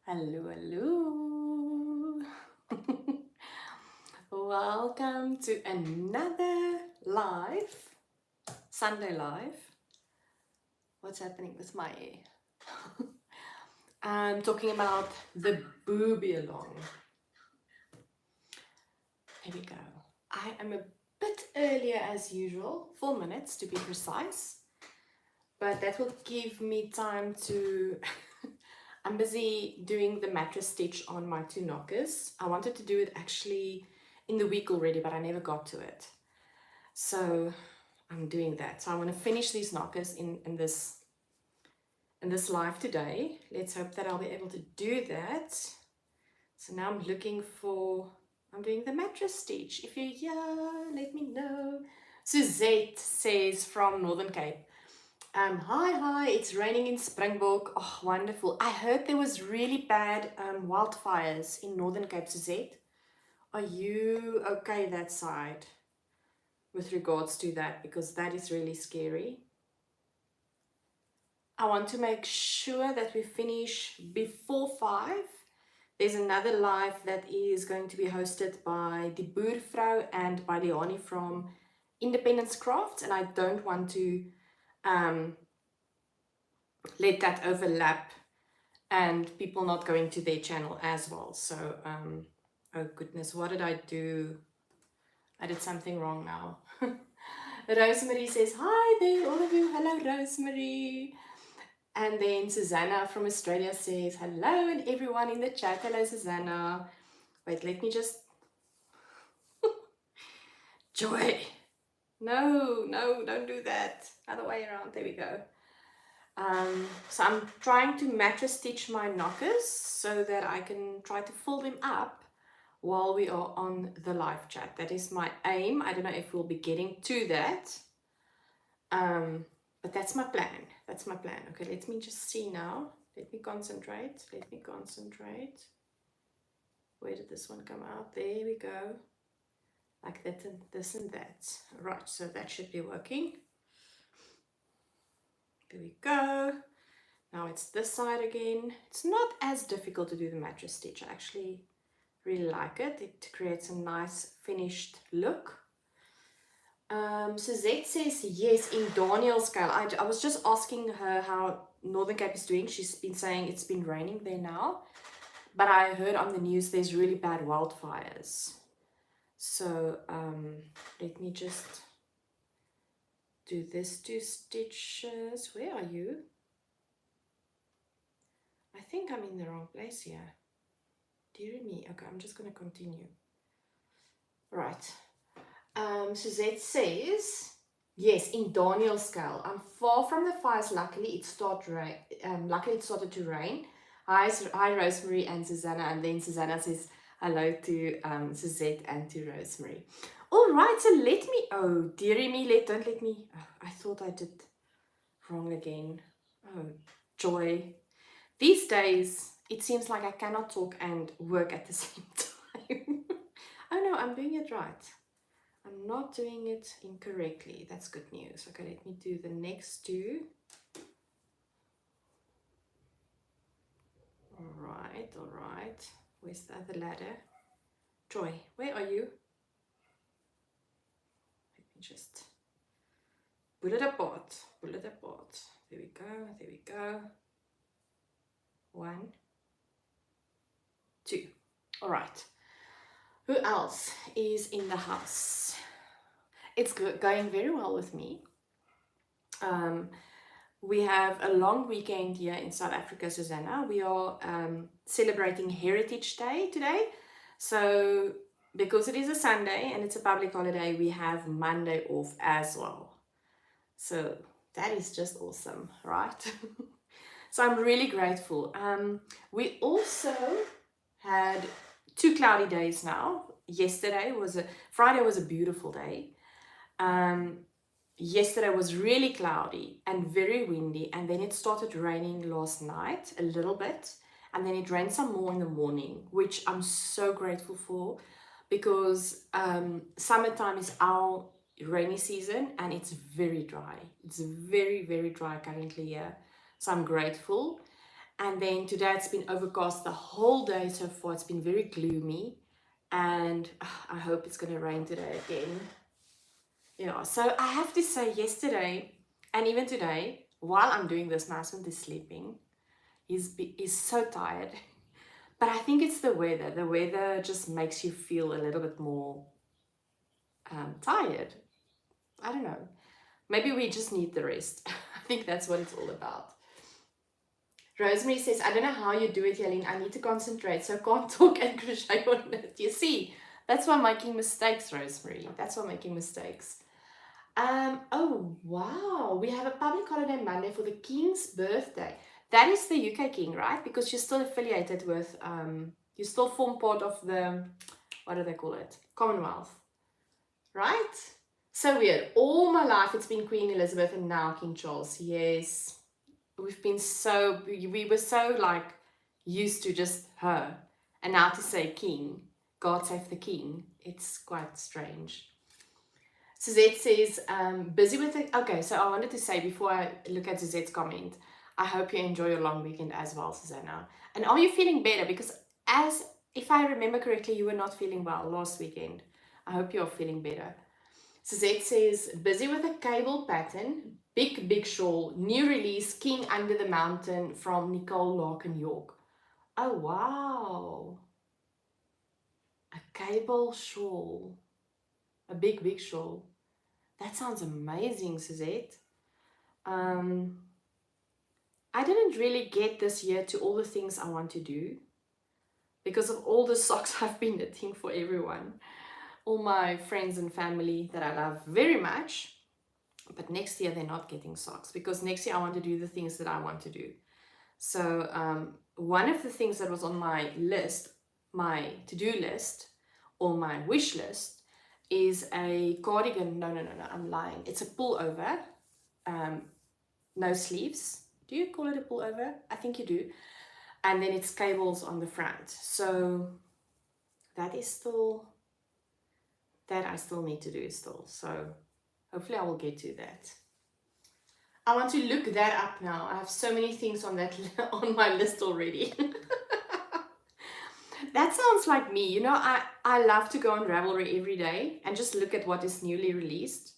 Hello, hello. Welcome to another live, Sunday live. What's happening with my hair? I'm talking about the booby along. Here we go. I am a bit earlier as usual, 4 minutes to be precise, but that will give me time to I'm busy doing the mattress stitch on my two knockers. I wanted to do it actually in the week already, but I never got to it. So I'm doing that. So I want to finish these knockers in this live today. Let's hope that I'll be able to do that. So now I'm doing the mattress stitch. If you're here, let me know. Suzette says from Northern Cape. Hi, it's raining in Springbok. Oh, wonderful. I heard there was really bad wildfires in Northern Cape, Suzette. Are you okay that side with regards to that? Because that is really scary. I want to make sure that we finish before 5. There's another live that is going to be hosted by the Boervrou and by Leonie from Independence Crafts, and I don't want to let that overlap and people not going to their channel as well. So oh goodness, what did I do? I did something wrong now. Rosemary says hi there, all of you. Hello, Rosemary. And then Susanna from Australia says hello, and everyone in the chat. Hello, Susanna. Wait, let me just Joy. No, don't do that. Other way around. There we go. So I'm trying to mattress stitch my knockers so that I can try to fill them up while we are on the live chat. That is my aim. I don't know if we'll be getting to that, but that's my plan. That's my plan. Okay, let me just see now. Let me concentrate. Where did this one come out? There we go. Like that and this and that. Right, so that should be working. There we go. Now it's this side again. It's not as difficult to do the mattress stitch. I actually really like it. It creates a nice finished look. Suzette says yes in Daniel's scale. I was just asking her how Northern Cape is doing. She's been saying it's been raining there now. But I heard on the news there's really bad wildfires. So let me just do this 2 stitches. Where are you? I think I'm in the wrong place here. Dear me. Okay, I'm just going to continue. Right. Suzette says, yes, in Daniel's scale. I'm far from the fires. Luckily, it started to rain. Hi, Rosemary and Susanna. And then Susanna says hello to Suzette and to Rosemary. All right, so let me. Oh, dearie me, don't let me. Oh, I thought I did wrong again. Oh, joy. These days, it seems like I cannot talk and work at the same time. Oh no, I'm doing it right. I'm not doing it incorrectly. That's good news. Okay, let me do the next 2. All right. Where's the other ladder? Joy, where are you? Let me just pull it apart. There we go. 1, 2. All right. Who else is in the house? It's going very well with me. We have a long weekend here in South Africa, Susanna. We are celebrating Heritage Day today. So because it is a Sunday and it's a public holiday, we have Monday off as well. So that is just awesome, right? So I'm really grateful. We also had 2 cloudy days now. Friday was a beautiful day. Yesterday was really cloudy and very windy, and then it started raining last night a little bit, and then it rained some more in the morning, which I'm so grateful for, because summertime is our rainy season and it's very dry. It's very, very dry currently here, so I'm grateful. And then today it's been overcast the whole day so far. It's been very gloomy, and I hope it's going to rain today again. Yeah, so I have to say, yesterday and even today, while I'm doing this, my husband is sleeping. He's so tired. But I think it's the weather. The weather just makes you feel a little bit more tired. I don't know. Maybe we just need the rest. I think that's what it's all about. Rosemary says, I don't know how you do it, Helene. I need to concentrate, so I can't talk and crochet on it. You see, that's why I'm making mistakes, Rosemary. That's why I'm making mistakes. Oh, wow. We have a public holiday Monday for the King's birthday. That is the UK King, right? Because you're still affiliated with, you still form part of the, what do they call it? Commonwealth, right? So weird. All my life it's been Queen Elizabeth and now King Charles. Yes. We were so like used to just her. And now to say King, God save the King, it's quite strange. Suzette says, busy with it. Okay, so I wanted to say before I look at Suzette's comment, I hope you enjoy your long weekend as well, Susanna. And are you feeling better? Because if I remember correctly, you were not feeling well last weekend. I hope you're feeling better. Suzette says, busy with a cable pattern, big shawl, new release, King Under the Mountain from Nicole Larkin York. Oh, wow. A cable shawl. A big shawl. That sounds amazing, Suzette. I didn't really get this year to all the things I want to do because of all the socks I've been knitting for everyone. All my friends and family that I love very much. But next year they're not getting socks because next year I want to do the things that I want to do. So one of the things that was on my list, my to-do list or my wish list is a cardigan. No, I'm lying. It's a pullover, no sleeves. Do you call it a pullover? I think you do. And then it's cables on the front. So that is still, that I still need to do still. So hopefully I will get to that. I want to look that up now. I have so many things on that on my list already. That sounds like me. You know, I love to go on Ravelry every day and just look at what is newly released.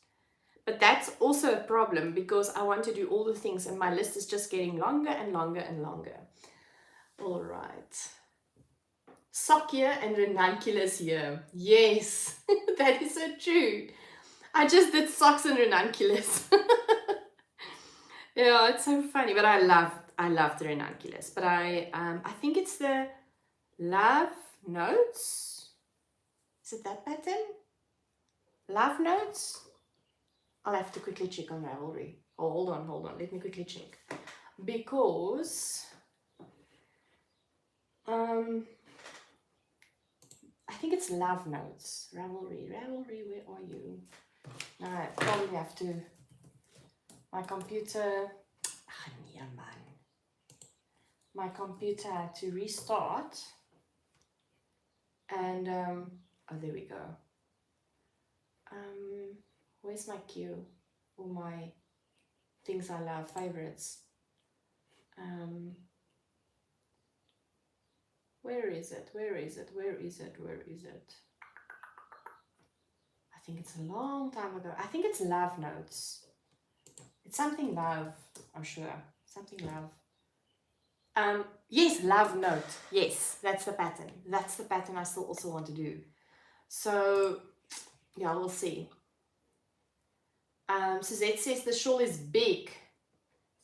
But that's also a problem because I want to do all the things and my list is just getting longer and longer and longer. All right. Sock year and ranunculus year. Yes, that is so true. I just did socks and ranunculus. Yeah, it's so funny, but I love the ranunculus. But I think it's the Love Notes. Is it that pattern? Love Notes? I'll have to quickly check on Ravelry. Oh, hold on. Let me quickly check. Because I think it's Love Notes. Ravelry, where are you? Now I probably have to. My computer. Yeah, man. My computer had to restart. And oh, there we go. Where's my queue? All my things I love, favorites. Where is it? I think it's a long time ago. I think it's Love Notes. It's something love, I'm sure. Something love. Yes, Love Note. Yes, that's the pattern. That's the pattern I still also want to do. So, yeah, we'll see. Suzette says the shawl is big.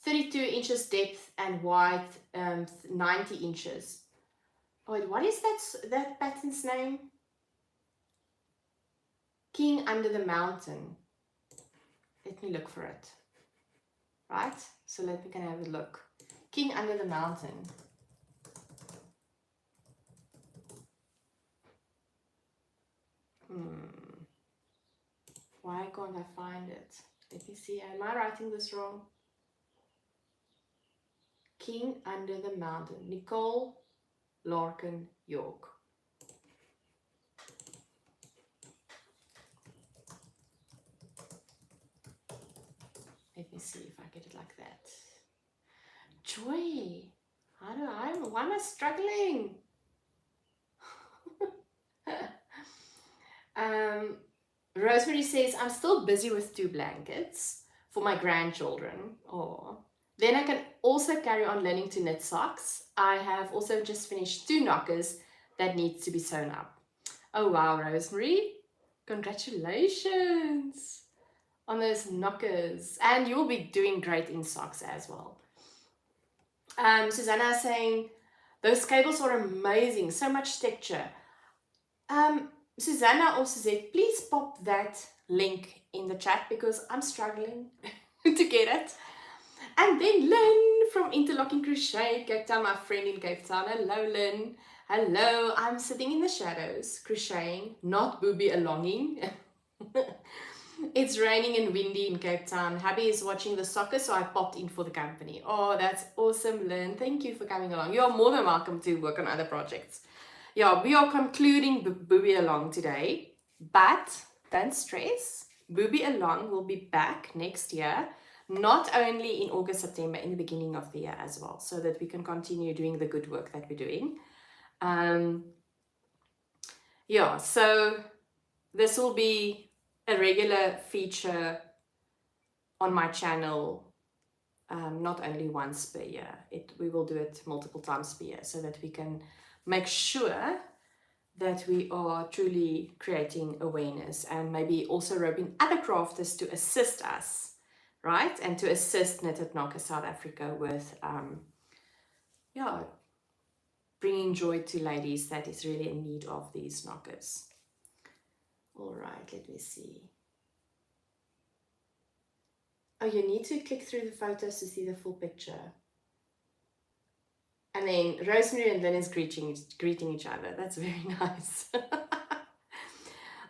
32 inches depth and wide, 90 inches. Oh, wait, what is that pattern's name? King Under the Mountain. Let me look for it. Right? So let me have a look. King Under the Mountain. Why can't I find it? Let me see. Am I writing this wrong? King Under the Mountain. Nicole Larkin York. Let me see if I get it like that. Joy. Why am I struggling? Rosemary says, I'm still busy with 2 blankets for my grandchildren. Oh. Then I can also carry on learning to knit socks. I have also just finished 2 knockers that needs to be sewn up. Oh wow, Rosemary. Congratulations on those knockers. And you'll be doing great in socks as well. Susanna is saying, those cables are amazing. So much texture. Susanna or Suzette, please pop that link in the chat because I'm struggling to get it. And then Lynn from Interlocking Crochet, Cape Town, my friend in Cape Town. Hello, Lynn. Hello, I'm sitting in the shadows, crocheting, not booby alonging. It's raining and windy in Cape Town. Hubby is watching the soccer, so I popped in for the company. Oh, that's awesome, Lynn. Thank you for coming along. You're more than welcome to work on other projects. Yeah, we are concluding Booby Along today, but don't stress. Booby Along will be back next year, not only in August, September, in the beginning of the year as well, so that we can continue doing the good work that we're doing. Yeah, so this will be a regular feature on my channel, not only once per year. We will do it multiple times per year so that we can make sure that we are truly creating awareness and maybe also roping other crafters to assist us, right? And to assist Knitted Knocker South Africa with, bringing joy to ladies that is really in need of these knockers. All right, let me see. Oh, you need to click through the photos to see the full picture. And then Rosemary and Lynn is greeting each other. That's very nice.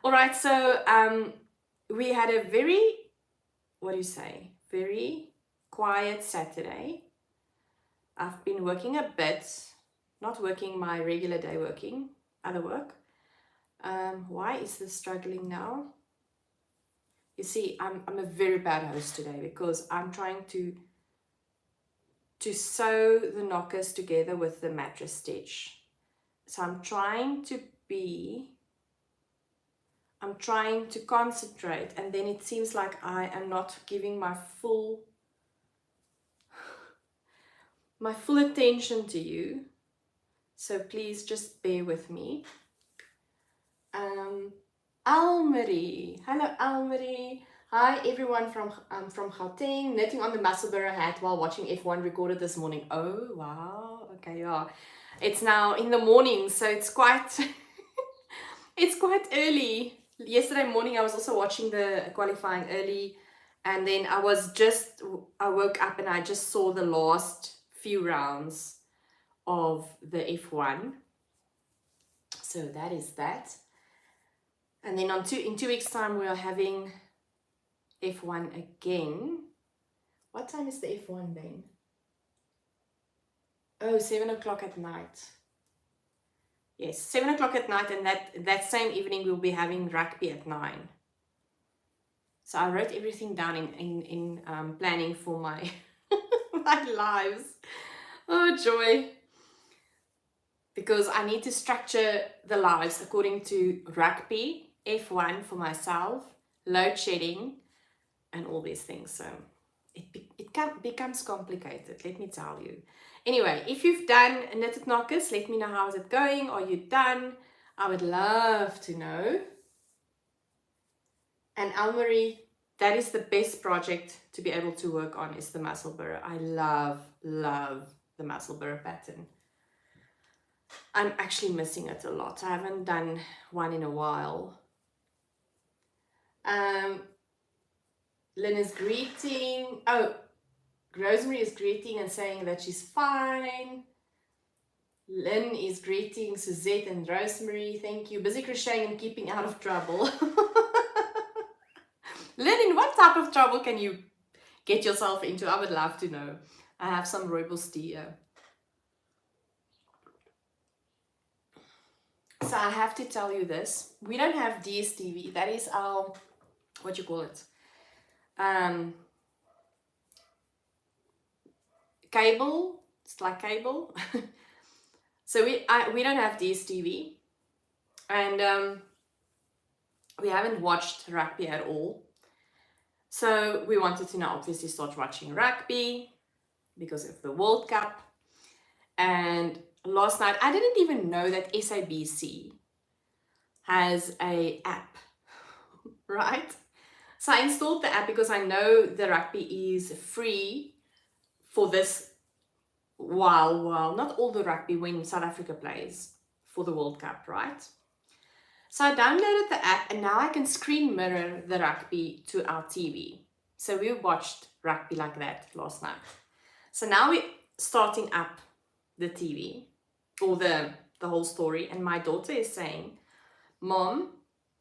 All right, so we had a very, very quiet Saturday. I've been working a bit, not working my regular day working, other work. Why is this struggling now? You see, I'm a very bad host today because I'm trying to sew the knockers together with the mattress stitch. So I'm trying to concentrate, and then it seems like I am not giving my full attention to you. So please just bear with me. Almarie, hello Almarie. Hi everyone from Gauteng, knitting on the Musselburgh hat while watching F1 recorded this morning. Oh wow, okay, yeah. It's now in the morning, so it's quite it's quite early. Yesterday morning I was also watching the qualifying early, and then I woke up and I just saw the last few rounds of the F1. So that is that. And then in 2 weeks time we are having F1 again. What time is the F1 then? Oh, 7 o'clock at night. Yes, 7 o'clock at night, and that same evening we'll be having rugby at 9. So I wrote everything down in planning for my my lives. Oh joy. Because I need to structure the lives according to rugby, F1 for myself, load shedding, and all these things. So it becomes complicated, let me tell you. Anyway, if you've done knitted knockers, let me know how is it going. Are you done? I would love to know. And Almarie, that is the best project to be able to work on, is the Musselburgh. I love the Musselburgh pattern. I'm actually missing it a lot. I haven't done one in a while. Lynn is greeting. Oh, Rosemary is greeting and saying that she's fine. Lynn is greeting Suzette and Rosemary. Thank you. Busy crocheting and keeping out of trouble. Lynn, in what type of trouble can you get yourself into? I would love to know. I have some rooibos tea here. So I have to tell you this. We don't have DSTV. That is our, what you call it? Cable. It's like cable. So we don't have DSTV, and we haven't watched rugby at all. So we wanted to now obviously start watching rugby because of the World Cup. And last night, I didn't even know that SABC has a app, right? So I installed the app because I know the rugby is free for this while not all the rugby when South Africa plays for the World Cup, right? So I downloaded the app and now I can screen mirror the rugby to our TV. So we watched rugby like that last night. So now we're starting up the TV or the whole story, and my daughter is saying, Mom,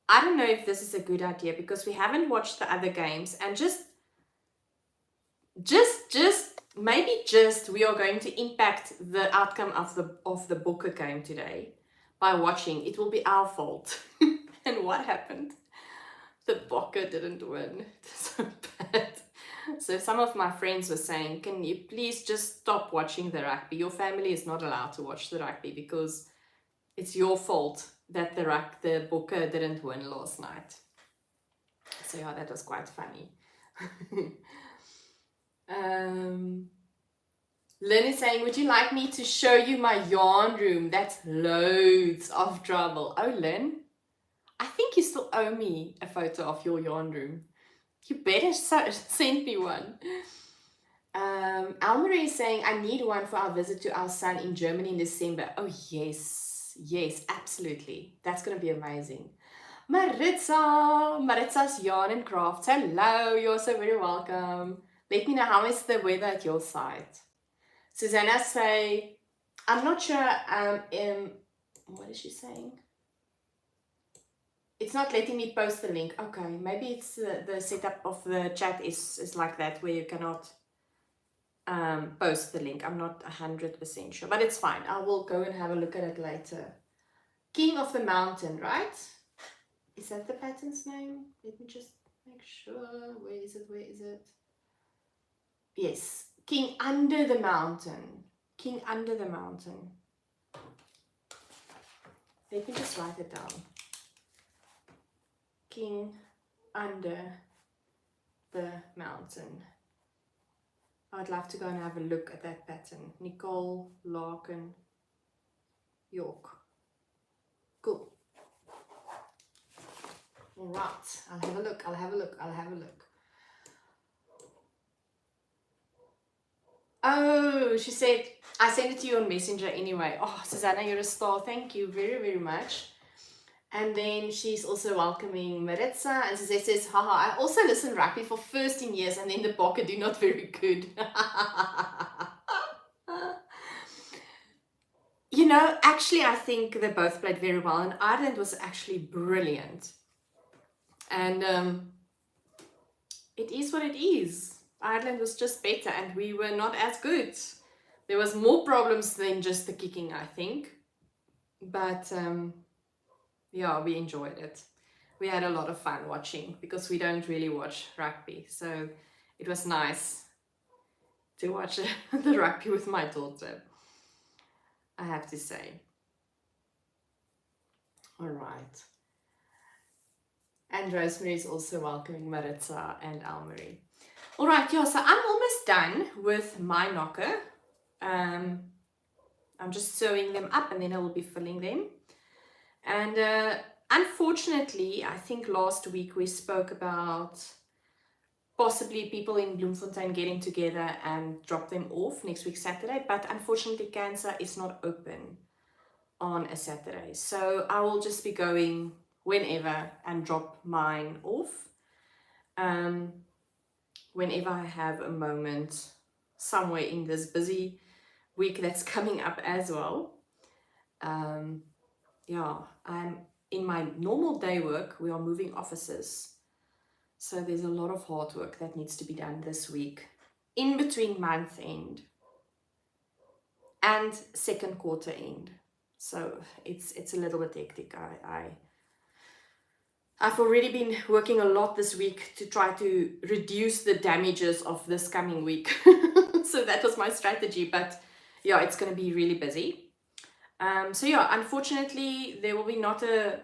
I don't know if this is a good idea because we haven't watched the other games, and maybe we are going to impact the outcome of the Booker game today by watching. It will be our fault. And what happened? The Booker didn't win. So bad. So some of my friends were saying, can you please just stop watching the rugby? Your family is not allowed to watch the rugby because it's your fault that the Booker didn't win last night. So yeah, that was quite funny. Lynn is saying, would you like me to show you my yarn room? That's loads of trouble. Oh, Lynn, I think you still owe me a photo of your yarn room. You better send me one. Almarie is saying, I need one for our visit to our son in Germany in December. Oh, yes, absolutely. That's going to be amazing. Maritza's Yarn and Crafts. Hello, you're so very welcome. Let me know how is the weather at your side. Susanna say, I'm not sure, what is she saying? It's not letting me post the link. Okay, maybe it's the setup of the chat is like that, where you cannot post the link. I'm not 100% sure, but it's fine. I will go and have a look at it later. King of the Mountain, right? Is that the pattern's name? Let me just make sure. Where is it? Yes, King Under the Mountain. King Under the Mountain. Let me just write it down. King Under the Mountain. I'd love to go and have a look at that pattern. Nicole Larkin, York. Cool. All right, I'll have a look. Oh, she said, I sent it to you on Messenger anyway. Oh, Susanna, you're a star. Thank you very, very much. And then she's also welcoming Maritza, and Suzette says, haha, I also listened rugby for 15 years and then the Bokke do not very good. You know, actually I think they both played very well, and Ireland was actually brilliant. And it is what it is. Ireland was just better and we were not as good. There was more problems than just the kicking, I think. But yeah, we enjoyed it. We had a lot of fun watching because we don't really watch rugby. So it was nice to watch the rugby with my daughter, I have to say. All right. And Rosemary is also welcoming Maritza and Almarie. All right, yeah, so I'm almost done with my knocker. I'm just sewing them up and then I will be filling them. And unfortunately, I think last week we spoke about possibly people in Bloemfontein getting together and drop them off next week Saturday, but unfortunately Cancer is not open on a Saturday. So I will just be going whenever and drop mine off whenever I have a moment somewhere in this busy week that's coming up as well. Yeah, I'm in my normal day work. We are moving offices, so there's a lot of hard work that needs to be done this week in between month end and second quarter end. So it's a little bit hectic. I've already been working a lot this week to try to reduce the damages of this coming week. So that was my strategy, but yeah, it's going to be really busy. So yeah, unfortunately, there will be not a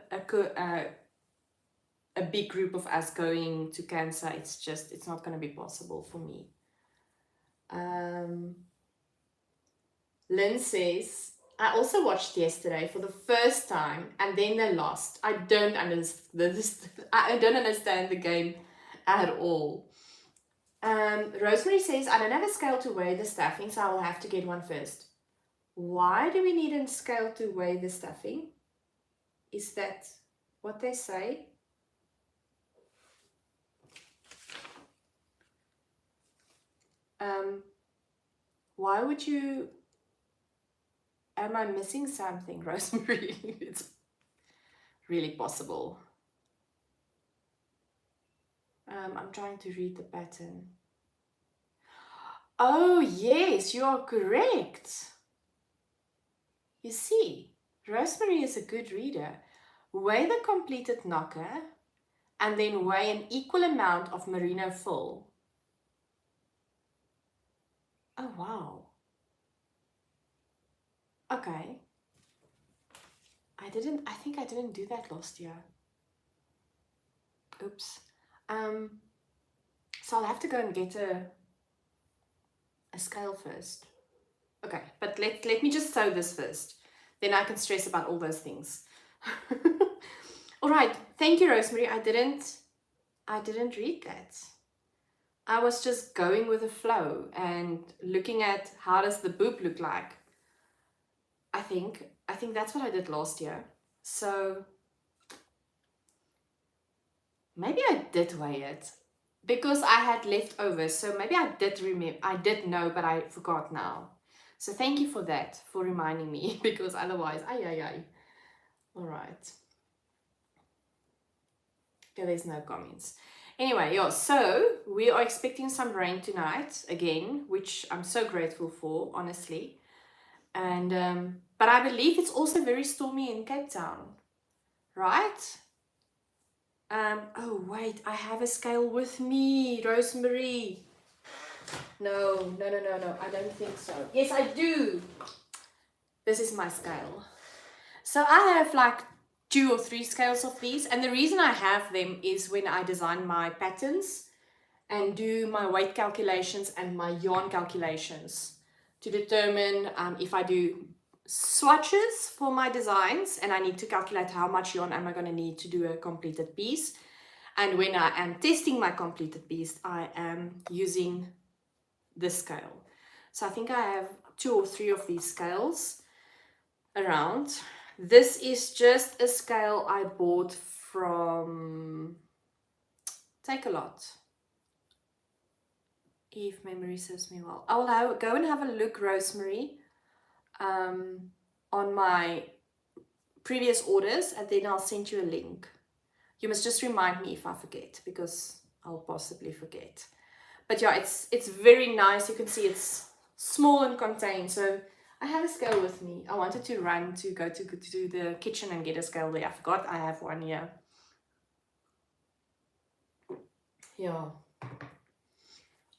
big group of us going to Cancer. It's not going to be possible for me. Lynn says, I also watched yesterday for the first time and then they lost. I don't understand this. I don't understand the game at all. Rosemary says, I don't have a scale to weigh the stuffing, so I will have to get one first. Why do we need a scale to weigh the stuffing? Is that what they say? Why would you... Am I missing something, Rosemary? It's really possible. I'm trying to read the pattern. Oh, yes, you are correct. You see, Rosemary is a good reader. Weigh the completed knocker and then weigh an equal amount of merino fill. Oh, wow. Okay. I think I didn't do that last year. Oops. So I'll have to go and get a scale first. Okay, but let me just sew this first. Then I can stress about all those things. All right, thank you, Rosemary. I didn't read that. I was just going with the flow and looking at how does the boob look like. I think that's what I did last year. So maybe I did weigh it because I had leftovers. So maybe I did remember. I did know, but I forgot now. So thank you for that, for reminding me, because otherwise, ay. All right. Yeah, there's no comments. Anyway, yeah, so we are expecting some rain tonight again, which I'm so grateful for, honestly. And but I believe it's also very stormy in Cape Town, right? Oh wait, I have a scale with me, Rosemary. No, I don't think so. Yes, I do. This is my scale. So I have like 2 or 3 scales of these, and the reason I have them is when I design my patterns and do my weight calculations and my yarn calculations to determine if I do swatches for my designs and I need to calculate how much yarn am I going to need to do a completed piece. And when I am testing my completed piece, I am using this scale. So I think I have 2 or 3 of these scales around. This is just a scale I bought from Take-A-Lot, if memory serves me well. I will go and have a look, Rosemary, on my previous orders, and then I'll send you a link. You must just remind me if I forget, because I'll possibly forget. But yeah, it's very nice. You can see it's small and contained. So I have a scale with me. I wanted to run to go to the kitchen and get a scale there. I forgot I have one here. Yeah.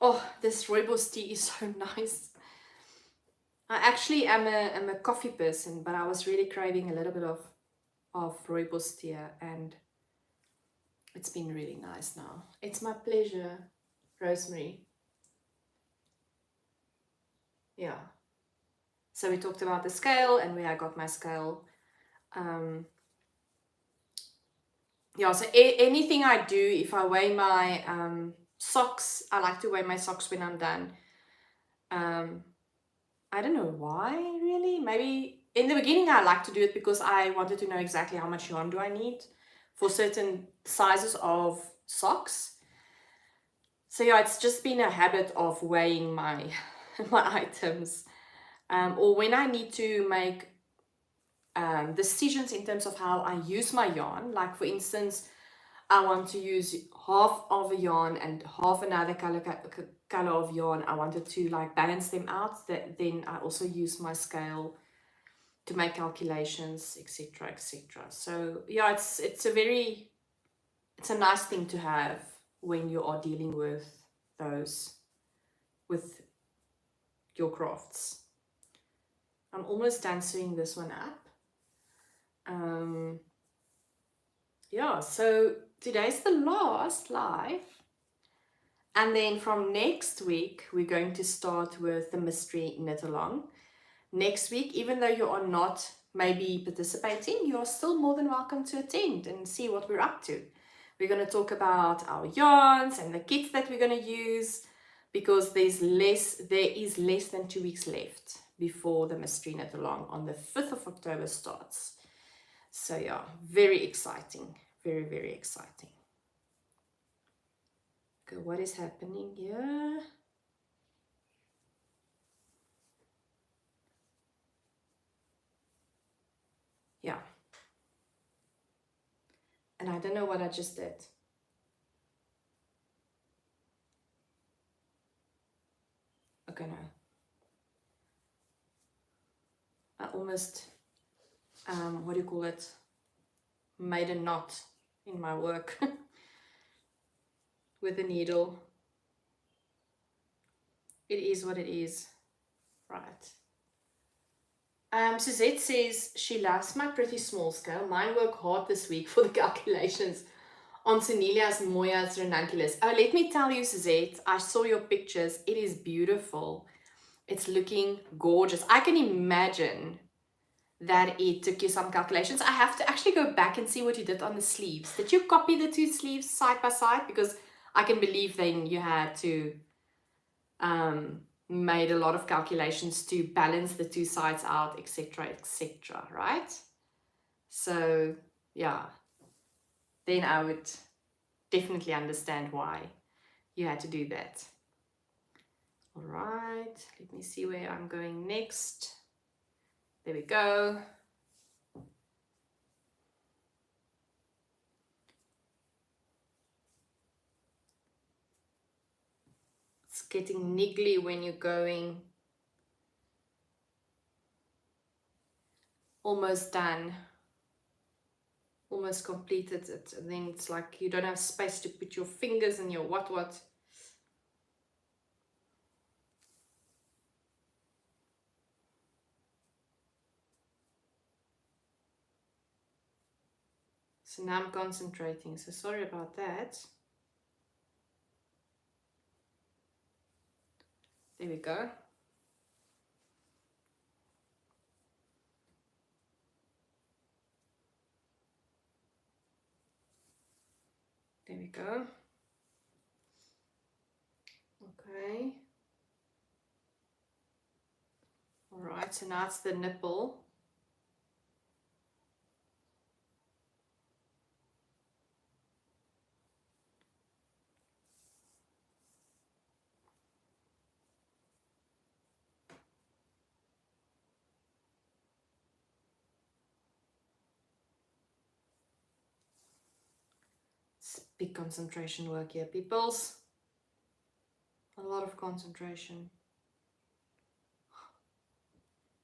Oh, this rooibos tea is so nice. I actually am a coffee person, but I was really craving a little bit of rooibos tea, and it's been really nice now. It's my pleasure, Rosemary. Yeah. So we talked about the scale and where I got my scale. Yeah, so anything I do, if I weigh my socks, I like to weigh my socks when I'm done. I don't know why, really. Maybe in the beginning I like to do it because I wanted to know exactly how much yarn do I need for certain sizes of socks. So yeah, it's just been a habit of weighing my my items. Or when I need to make decisions in terms of how I use my yarn, like for instance, I want to use half of a yarn and half another color of yarn. I wanted to like balance them out. Then I also use my scale to make calculations, etc., etc. So yeah, it's a nice thing to have when you are dealing with your crafts. I'm almost done sewing this one up. Yeah, so today's the last live. And then from next week, we're going to start with the mystery knit along. Next week, even though you are not maybe participating, you are still more than welcome to attend and see what we're up to. We're going to talk about our yarns and the kits that we're going to use, because there is less than 2 weeks left before the mystery knit along on the 5th of October starts. So yeah, very exciting, very, very exciting. Okay, what is happening here? Yeah. And I don't know what I just did. Okay, no. I almost, what do you call it? Made a knot in my work with a needle. It is what it is. Right. Suzette says she loves my pretty small scale. Mine work hard this week for the calculations on Sonelia's Moya's ranunculus. Oh, let me tell you, Suzette, I saw your pictures. It is beautiful. It's looking gorgeous. I can imagine that it took you some calculations. I have to actually go back and see what you did on the sleeves. Did you copy the two sleeves side by side? Because I can believe then you had to made a lot of calculations to balance the two sides out, etc., right? So yeah, then I would definitely understand why you had to do that. All right, let me see where I'm going next. There we go. It's getting niggly when you're going. Almost done. Almost completed it. And then it's like you don't have space to put your fingers in your what. So now I'm concentrating. So sorry about that. There we go. There we go. Okay. All right, so now it's the nipple. It's big concentration work here, peoples. A lot of concentration.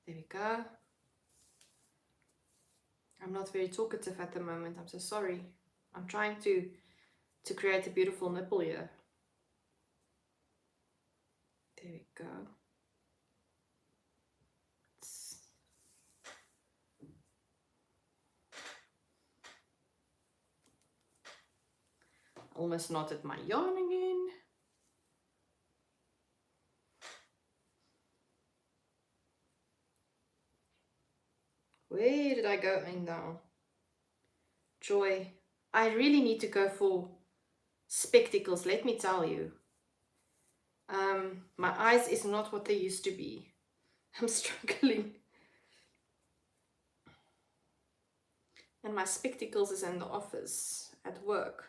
There we go. I'm not very talkative at the moment. I'm so sorry. I'm trying to create a beautiful nipple here. There we go. It's almost knotted my yarn again. Where did I go in now? Joy. I really need to go for spectacles, let me tell you. My eyes is not what they used to be. I'm struggling. And my spectacles is in the office at work.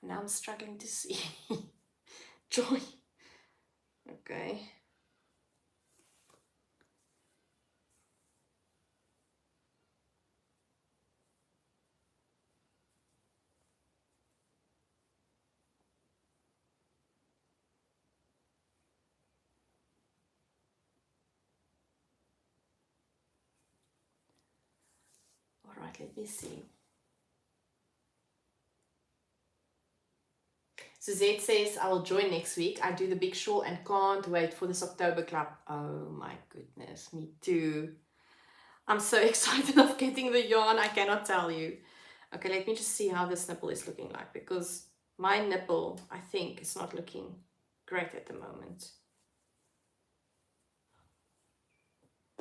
And now I'm struggling to see. Joy. Okay. All right, let me see. Suzette says, I will join next week. I do the big shawl and can't wait for this October club. Oh my goodness, me too. I'm so excited of getting the yarn, I cannot tell you. Okay, let me just see how this nipple is looking like, because my nipple, I think, is not looking great at the moment.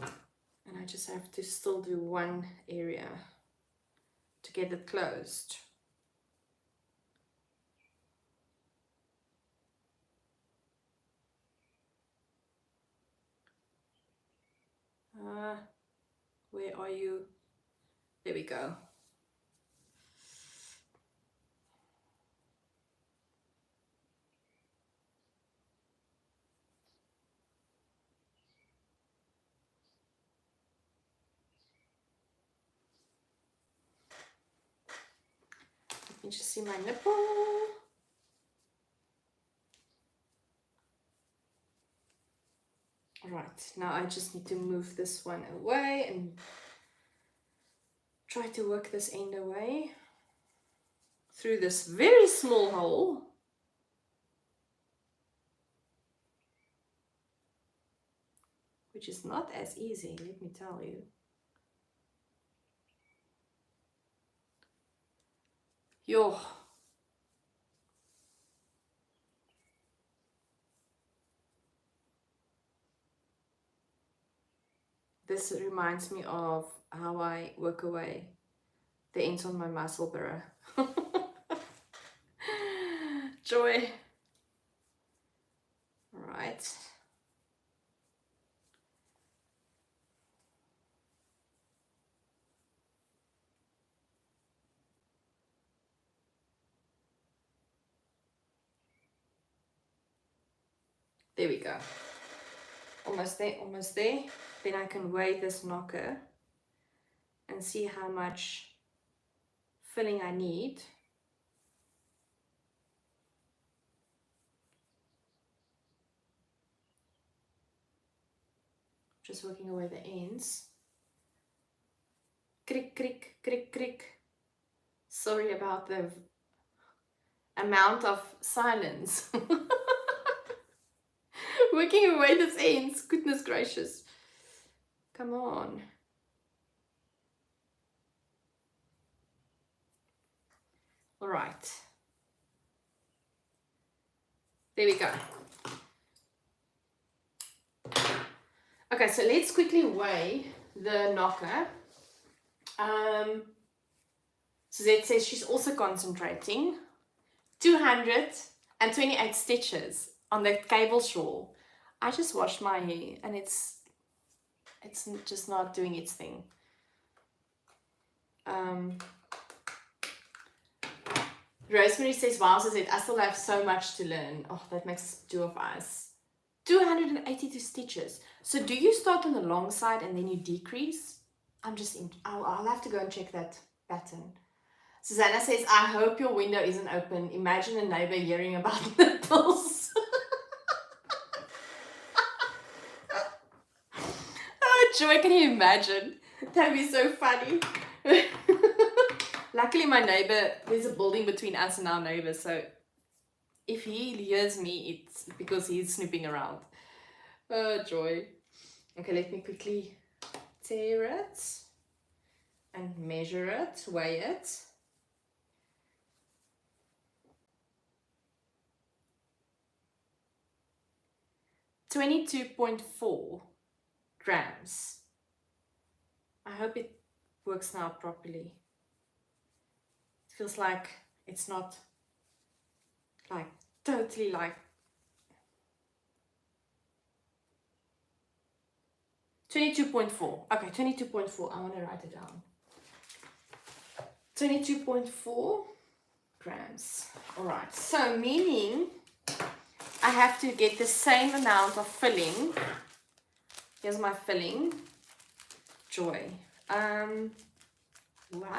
And I just have to still do one area to get it closed. Where are you? There we go. Let me just see my nipple. Right, now I just need to move this one away and try to work this end away through this very small hole. Which is not as easy, let me tell you. Yo. This reminds me of how I work away the ends on my muscle burr. Joy. All right. There we go. Almost there, almost there. Then I can weigh this knocker and see how much filling I need. Just working away the ends. Crick, crick, crick, crick. Sorry about the amount of silence. Working away those ends. Goodness gracious. Come on. All right. There we go. Okay, so let's quickly weigh the knocker. Suzette says she's also concentrating. 228 stitches on the cable shawl. I just washed my hair and it's just not doing its thing. Rosemary says, wow, Suzette, I still have so much to learn. Oh, that makes two of us. 282 stitches. So do you start on the long side and then you decrease? I'll have to go and check that pattern. Susanna says, I hope your window isn't open. Imagine a neighbor hearing about nipples. Oh, Joy, can you imagine? That'd be so funny. Luckily, my neighbor, there's a building between us and our neighbor, so if he hears me, it's because he's snooping around. Oh, Joy. Okay, let me quickly tear it and measure it, weigh it. $22.4 grams. I hope it works now properly. It feels like it's not like totally like 22.4. Okay, 22.4. I want to write it down. 22.4 grams. All right, so meaning I have to get the same amount of filling. Here's my filling. Joy. How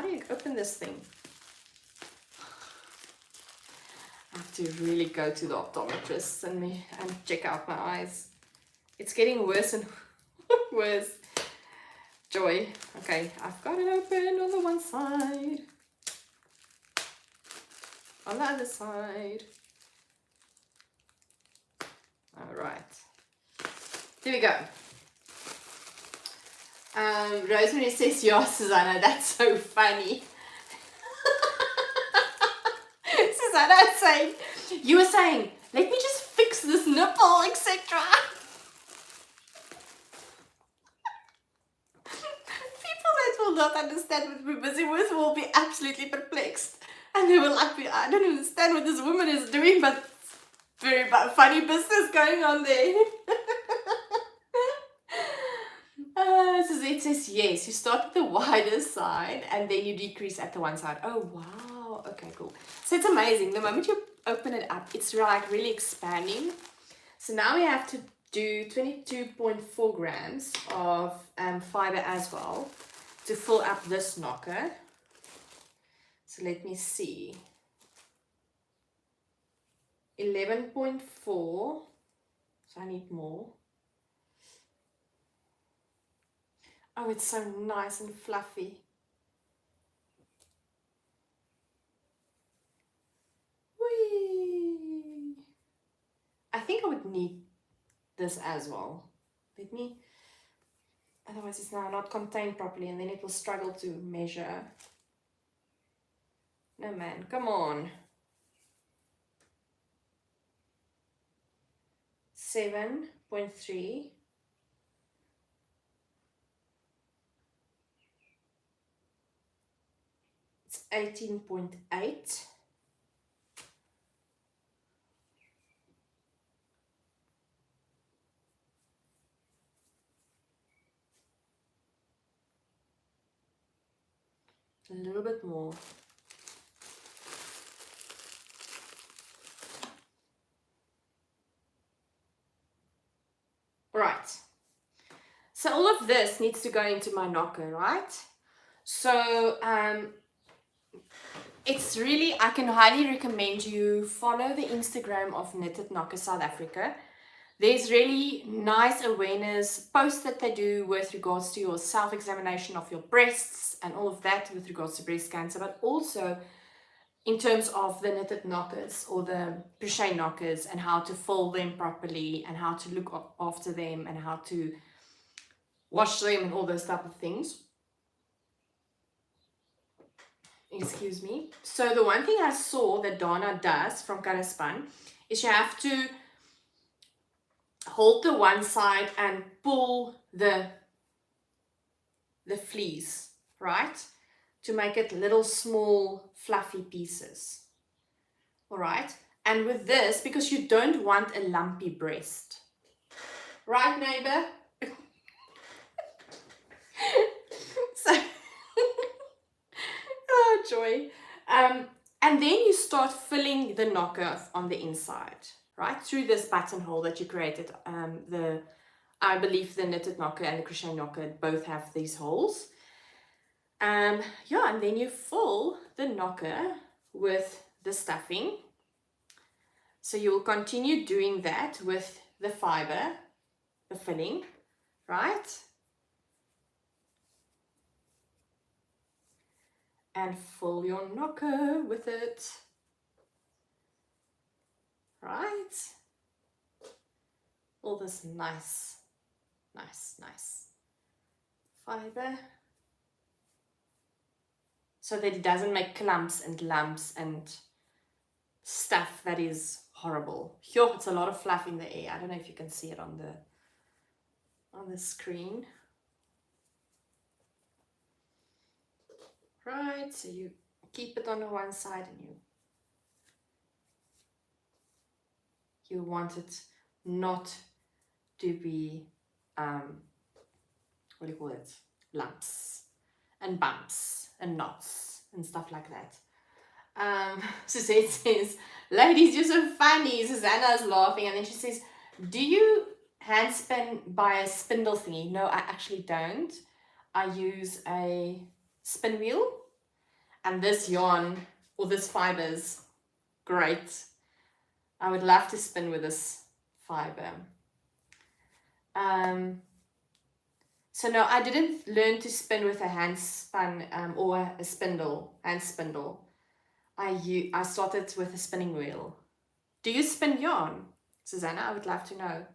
do you open this thing? I have to really go to the optometrist and check out my eyes. It's getting worse and worse. Joy. Okay, I've got it open on the one side. On the other side. All right. Here we go. Rosemary says, yeah, Susanna, that's so funny. Susanna is saying, you were saying, let me just fix this nipple, etc. People that will not understand what we're busy with will be absolutely perplexed. And they will like, I don't understand what this woman is doing, but very funny business going on there. Suzette says, yes, you start at the wider side and then you decrease at the one side. Oh, wow. Okay, cool. So it's amazing. The moment you open it up, it's like really expanding. So now we have to do 22.4 grams of fiber as well to fill up this knocker. So let me see. 11.4. So I need more. Oh, it's so nice and fluffy. Whee! I think I would need this as well. Let me, otherwise it's now not contained properly and then it will struggle to measure. No man, come on. 7.3. It's 18.8. A little bit more. Right. So all of this needs to go into my knocker, right? So it's really, I can highly recommend you follow the Instagram of Knitted Knocker South Africa. There's really nice awareness posts that they do with regards to your self-examination of your breasts and all of that with regards to breast cancer, but also in terms of the knitted knockers or the crochet knockers and how to fold them properly and how to look after them and how to wash them and all those type of things. Excuse me. So the one thing I saw that Dana does from Colourspun is you have to hold the one side and pull the fleece, right? To make it little small fluffy pieces. All right. And with this, because you don't want a lumpy breast. Right, neighbor? So, oh, joy. And then you start filling the knocker on the inside, right? Through this buttonhole that you created. I believe the knitted knocker and the crochet knocker both have these holes. Yeah, and then you fill the knocker with the stuffing. So you'll continue doing that with the fibre, the filling, right? And fill your knocker with it, right? All this nice fibre, so that it doesn't make clumps and lumps and stuff that is horrible. Here, it's a lot of fluff in the air. I don't know if you can see it on the screen. Right, so you keep it on the one side and you want it not to be what do you call it, lumps and bumps and knots and stuff like that. Suzette says, ladies, you're so funny. Susanna is laughing, and then she says, do you hand spin by a spindle thingy? No, I actually don't. I use a spin wheel, and this yarn or this fiber's great. I would love to spin with this fiber. So no, I didn't learn to spin with a hand spun or a spindle, hand spindle. I started with a spinning wheel. Do you spin yarn? Susanna, I would love to know.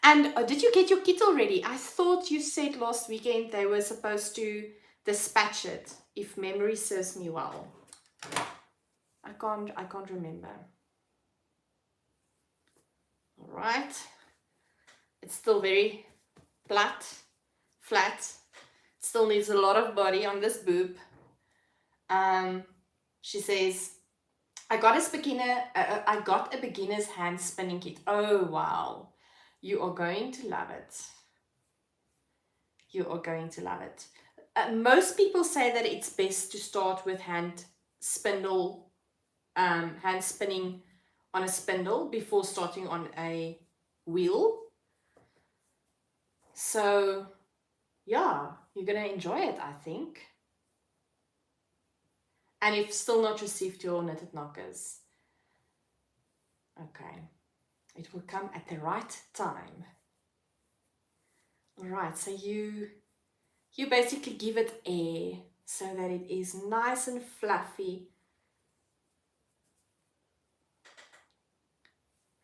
And did you get your kit already? I thought you said last weekend they were supposed to dispatch it, if memory serves me well. I can't remember. All right. It's still very flat. Still needs a lot of body on this boob. She says, I got a beginner's hand spinning kit. Oh wow. You are going to love it. You are going to love it. Most people say that it's best to start with hand spinning on a spindle before starting on a wheel. So yeah, you're gonna enjoy it, I think. And you've still not received your knitted knockers. Okay, it will come at the right time. All right, so you basically give it air so that it is nice and fluffy.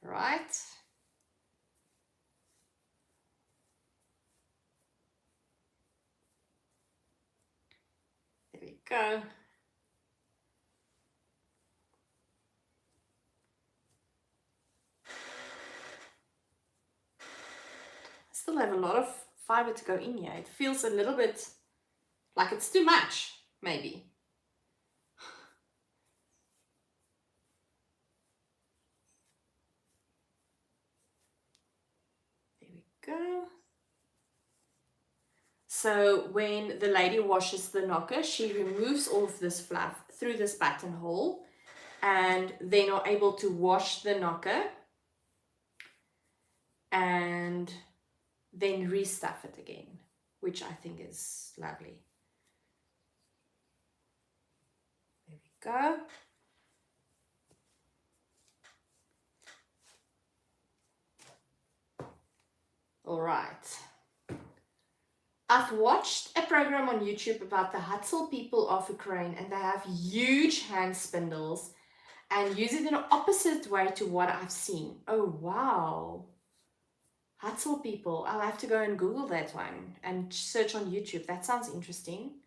Right? There we go. Still have a lot of fibre to go in here. It feels a little bit like it's too much, maybe. There we go. So when the lady washes the knocker, she removes all of this fluff through this buttonhole and then are able to wash the knocker and then restuff it again, which I think is lovely. There we go. All right. I've watched a program on YouTube about the Hutzel people of Ukraine, and they have huge hand spindles and use it in an opposite way to what I've seen. Oh, wow. Hutzel people. I'll have to go and Google that one and search on YouTube. That sounds interesting.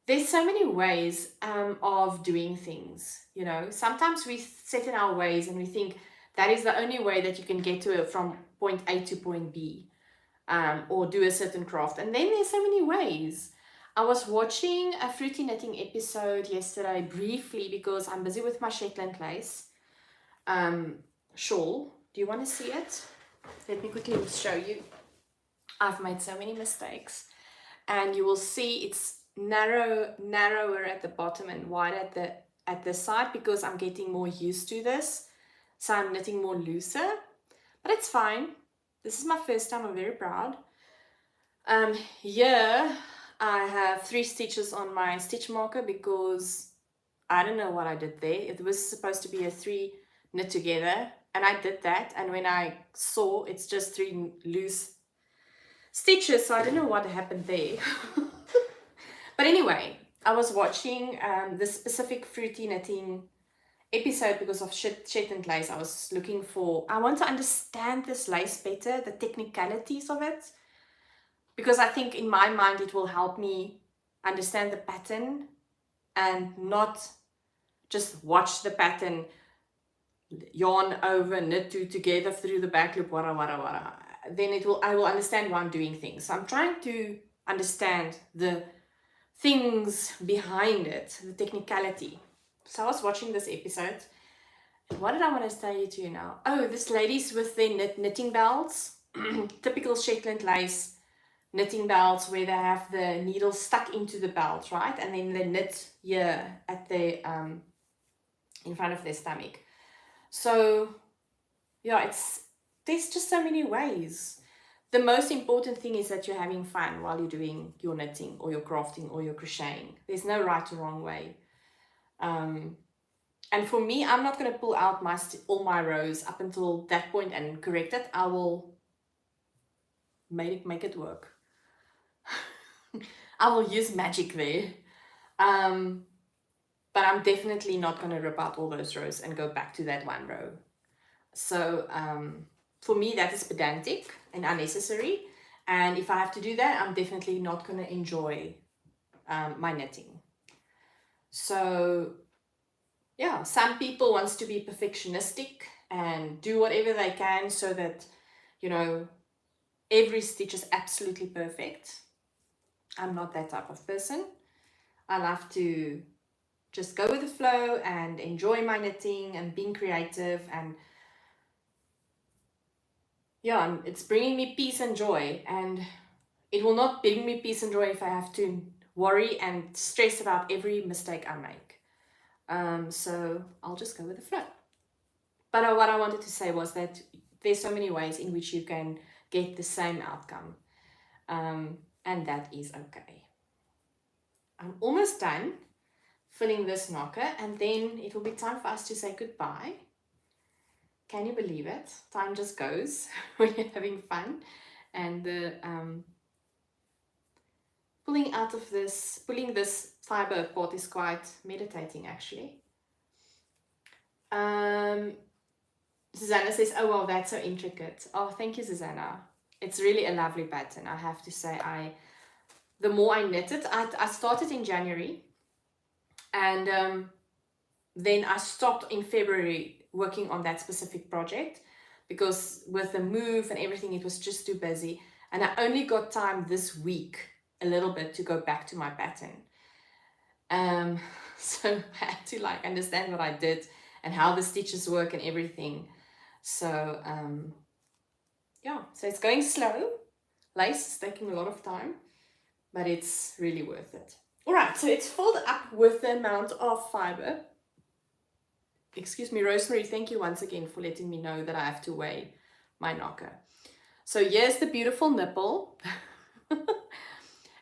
There's so many ways of doing things, you know. Sometimes we set in our ways and we think that is the only way that you can get to it from point A to point B, or do a certain craft. And then there's so many ways. I was watching a fruity knitting episode yesterday briefly because I'm busy with my Shetland lace shawl. Do you want to see it? Let me quickly show you. I've made so many mistakes, and you will see it's narrower at the bottom and wider at the side because I'm getting more used to this. So I'm knitting more looser, but it's fine. This is my first time. I'm very proud. Here I have 3 stitches on my stitch marker because I don't know what I did there. It was supposed to be a 3 knit together, and I did that, and when I saw it's just 3 loose stitches, so I don't know what happened there. But anyway, I was watching this specific fruity knitting episode because of Shetland lace. I want to understand this lace better, the technicalities of it, because I think in my mind it will help me understand the pattern and not just watch the pattern, yarn over, knit 2 together through the back loop, wara. Then I will understand why I'm doing things. So I'm trying to understand the things behind it, the technicality. So I was watching this episode. What did I want to say to you now? Oh, this lady's with their knitting belts, typical Shetland lace knitting belts where they have the needle stuck into the belt, right? And then they knit here at the in front of their stomach. So yeah, there's just so many ways. The most important thing is that you're having fun while you're doing your knitting or your crafting or your crocheting. There's no right or wrong way. And for me, I'm not going to pull out all my rows up until that point and correct it. I will make it work. I will use magic there. But I'm definitely not going to rip out all those rows and go back to that one row. So for me, that is pedantic and unnecessary. And if I have to do that, I'm definitely not going to enjoy my knitting. So yeah, some people wants to be perfectionistic and do whatever they can so that, you know, every stitch is absolutely perfect. I'm not that type of person. I love to just go with the flow and enjoy my knitting and being creative, and yeah, it's bringing me peace and joy, and it will not bring me peace and joy if I have to worry and stress about every mistake I make. So I'll just go with the flow. But what I wanted to say was that there's so many ways in which you can get the same outcome, and that is okay. I'm almost done filling this knocker, and then it will be time for us to say goodbye. Can you believe it? Time just goes when you're having fun. And the pulling this fibre apart is quite meditating, actually. Susanna says, oh wow, that's so intricate. Oh, thank you, Susanna. It's really a lovely pattern, I have to say. The more I knit it, I started in January, and then I stopped in February working on that specific project because with the move and everything, it was just too busy. And I only got time this week a little bit to go back to my pattern. So I had to like understand what I did and how the stitches work and everything. So yeah, so it's going slow. Lace is taking a lot of time, but it's really worth it. All right, so it's filled up with the amount of fibre. Excuse me, Rosemary, thank you once again for letting me know that I have to weigh my knocker. So here's the beautiful nipple.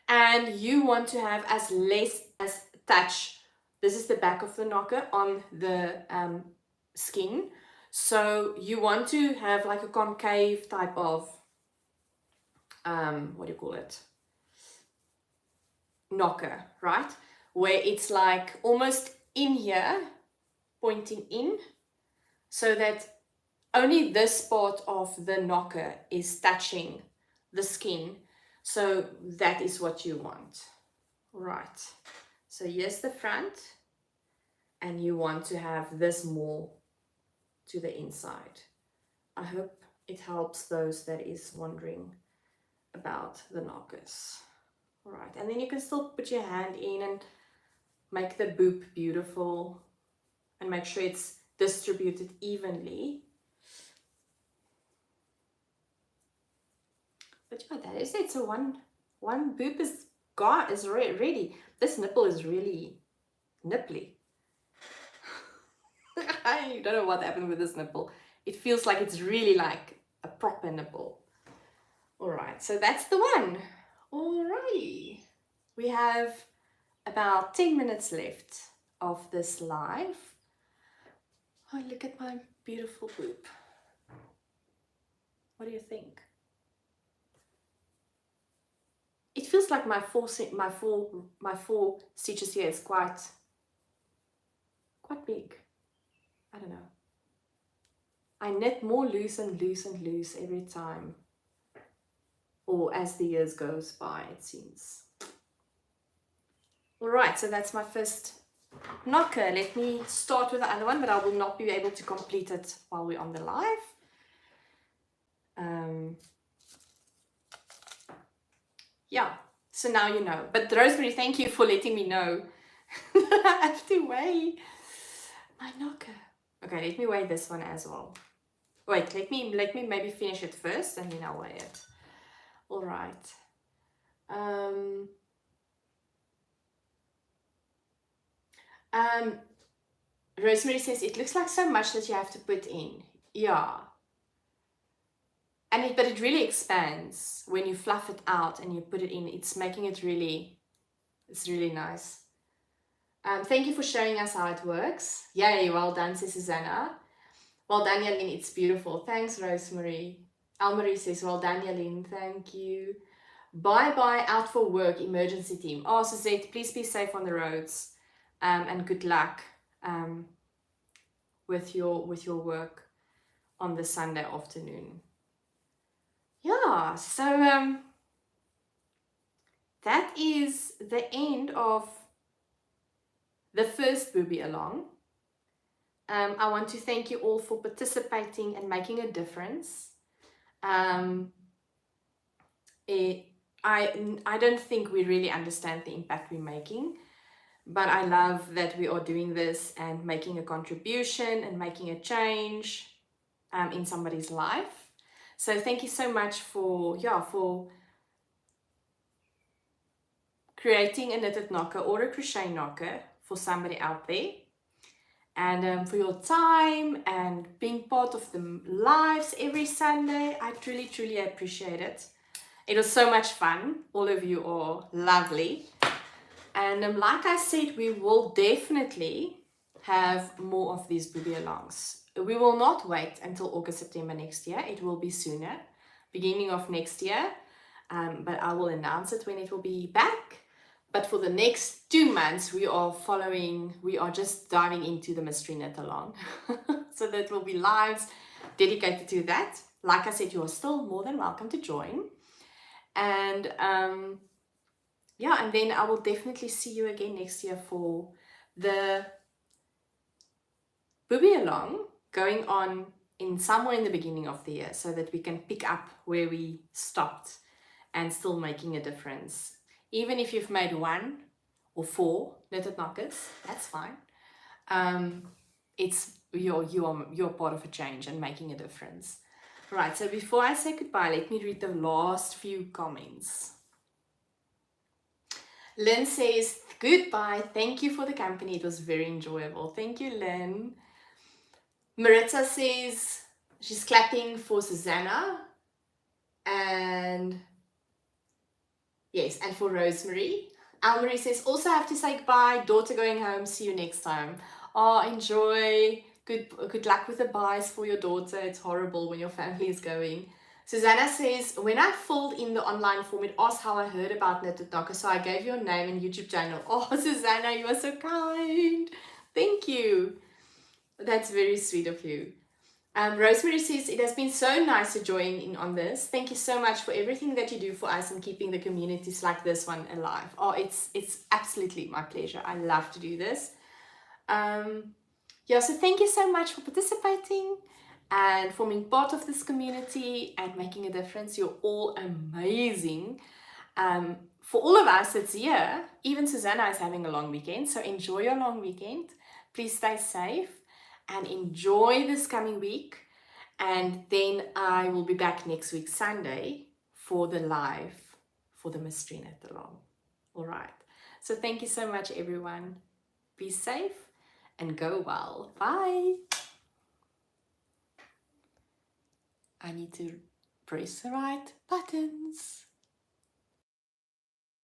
And you want to have as less as touch. This is the back of the knocker on the skin. So you want to have like a concave type of, what do you call it? Knocker, right? Where it's like almost in here, pointing in, so that only this part of the knocker is touching the skin. So that is what you want. Right. So here's the front, and you want to have this more to the inside. I hope it helps those that is wondering about the knockers. All right, and then you can still put your hand in and make the boop beautiful and make sure it's distributed evenly. But yeah, that is it. So one boop is ready. This nipple is really nipply. I don't know what happened with this nipple. It feels like it's really like a proper nipple. All right, so that's the one. Alrighty, we have about 10 minutes left of this live. Oh, look at my beautiful boop. What do you think? It feels like my four stitches here is quite big. I don't know. I knit more loose and loose and loose every time, or as the years goes by, it seems. All right, so that's my first knocker. Let me start with the other one, but I will not be able to complete it while we're on the live. Yeah, so now you know. But Rosemary, thank you for letting me know that I have to weigh my knocker. Okay, let me weigh this one as well. Wait, let me maybe finish it first and then I'll weigh it. All right. Rosemary says it looks like so much that you have to put in. Yeah. But it really expands when you fluff it out and you put it in. It's making it really, it's really nice. Thank you for showing us how it works. Yay, well done, says Susanna. Well done, Yalin, it's beautiful. Thanks, Rosemary. Almarie says, well done, Yalin, thank you. Bye-bye, out for work, emergency team. Oh, Suzette, please be safe on the roads, and good luck with your work. on the Sunday afternoon. Yeah, so that is the end of the first booby along. I want to thank you all for participating and making a difference. I don't think we really understand the impact we're making, but I love that we are doing this and making a contribution and making a change in somebody's life. So thank you so much for creating a knitted knocker or a crochet knocker for somebody out there, and for your time and being part of the lives every Sunday. I truly appreciate it. It was so much fun. All of you are lovely. And like I said, we will definitely have more of these booby alongs. We will not wait until August, September next year. It will be sooner, beginning of next year. But I will announce it when it will be back. But for the next 2 months, we are just diving into the mystery knit along. So that will be lives dedicated to that. Like I said, you are still more than welcome to join. And yeah, and then I will definitely see you again next year for the booby along going on in somewhere in the beginning of the year, so that we can pick up where we stopped and still making a difference. Even if you've made 1 or 4 knitted knockers, that's fine. It's you're part of a change and making a difference. Right, so before I say goodbye, let me read the last few comments. Lynn says, goodbye, thank you for the company, it was very enjoyable. Thank you, Lynn. Maritza says she's clapping for Susanna, and yes, and for Rosemary. Almarie says, also have to say goodbye, daughter going home, see you next time. Oh, enjoy, good luck with the buys for your daughter. It's horrible when your family is going. Susanna says, when I filled in the online form, it asked how I heard about Knitted Knocker, so I gave your name and YouTube channel. Oh, Susanna, you are so kind. Thank you. That's very sweet of you. Rosemary says, it has been so nice to join in on this. Thank you so much for everything that you do for us and keeping the communities like this one alive. Oh, it's absolutely my pleasure. I love to do this. Yeah, so thank you so much for participating and forming part of this community and making a difference. You're all amazing. For all of us that's here, even Susanna is having a long weekend, so enjoy your long weekend. Please stay safe and enjoy this coming week. And then I will be back next week, Sunday, for the live for the Mystery Knit Along. All right. So thank you so much, everyone. Be safe and go well. Bye. I need to press the right buttons.